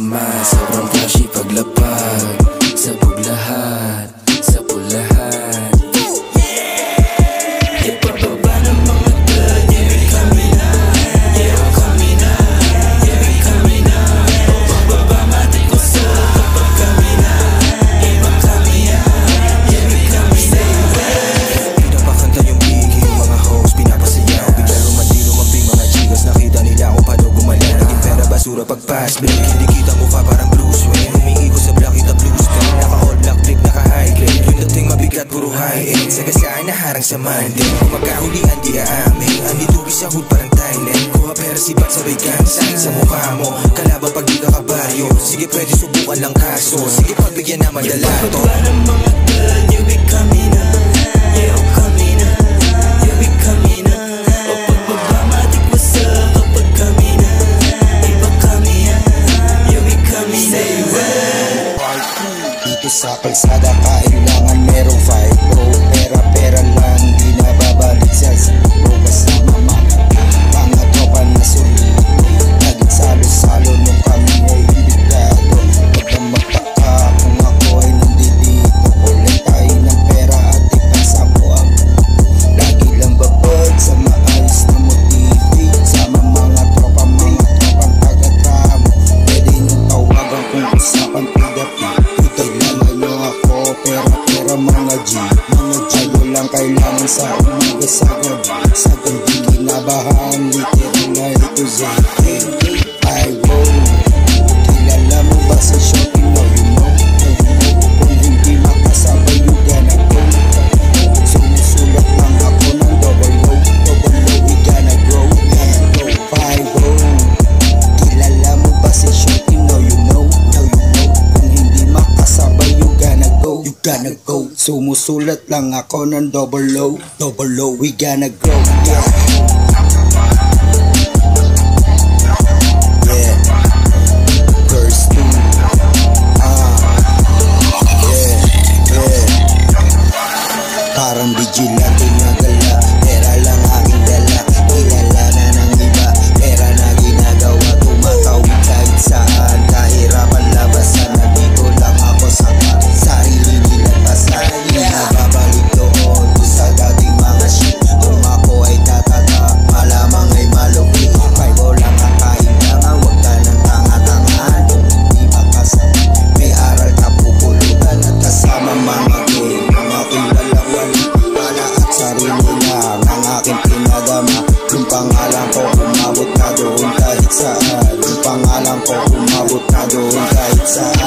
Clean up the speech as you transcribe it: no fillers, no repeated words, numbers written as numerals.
naman. Sobrang flashy paglapag, sabog lahat, sa pulahan. Ipababa ng mga blood, yeah we coming na, yeah we coming na, yeah we coming na. Pababa matik ko sa kapag kami na, iba kami na, yeah we coming na. Pinapakanta yung biging mga hoes, pinapasayaw. Bigla lumambing mga chicas, nakita nila kung paano gumala. Naging pera basura pag fast break, hindi kita mukha parang Bruce Wayne. Umiikot sa black, kita blue screen, naka all black flip, naka high grade. Yung dating mabigat, puro high end, sagasaan na harang sa Monday. Kung magkahulian di aamin, ang ditubi sa hood parang Thailand. Kuha pera sibat sabay gansan sa mukha mo, kalaban pag di ka kabaryo. Sige pwede subukan lang kaso, sige pagbigyan naman dalato. Ipababa ng mga blood, yeah we coming na, yeah we coming na, yeah we coming na. O pagbaba matik mo sa kapag kami na, iba kami na, yeah we coming na. Dito sa kalsada kailangan merong fight bro. Pera lang di nababalik sa bro. Kasama mga tropa na solido, naging salo-salo nung kami ay imbitado. Pag magtaka kung ako ay nandito, ulit tayo ng pera at ipagsamuan. Lagi lang babag sa maayos na motivi, sama mga tropang taga-tramo. Pwede niyong tawagan kung usapan pigapi. Kilala nyo ako, pera mga G. Ayaw lang kailangan sa umaga sa gabi. Sa gabi ginabahan, literal na ito Z. I roll. Kilala mo ba sa shopping? No you know, kung hindi makasabay you gonna go. Sumusulat lang ako ng double low, we gonna grow. I roll. Kilala mo ba sa shopping? No you know, kung hindi makasabay you gonna go. Sumusulat lang ako ng double low, we gonna grow. Yeah, verse 2. Parang vigilante na gala, pera lang aking dala. Kilala na ng iba, pera na ginagawa, tumatawid kahit saan. Kahirapan labasan, nandito lang ako sa sarili nilang basahin. Nababalik doon sa dating mga shit. Kung ako ay tatatak, malamang ay malugi. Bible lang ang kaindangan, huwag ka ng tanga-tangaan. Kung hindi makasama, may aral ka pupulutan. At kasama mga game, ang aking wala at sarili lang ang aking pinadama. Yung pangalan ko umabot na doon kahit saan. Yung pangalan ko umabot na doon kahit saan.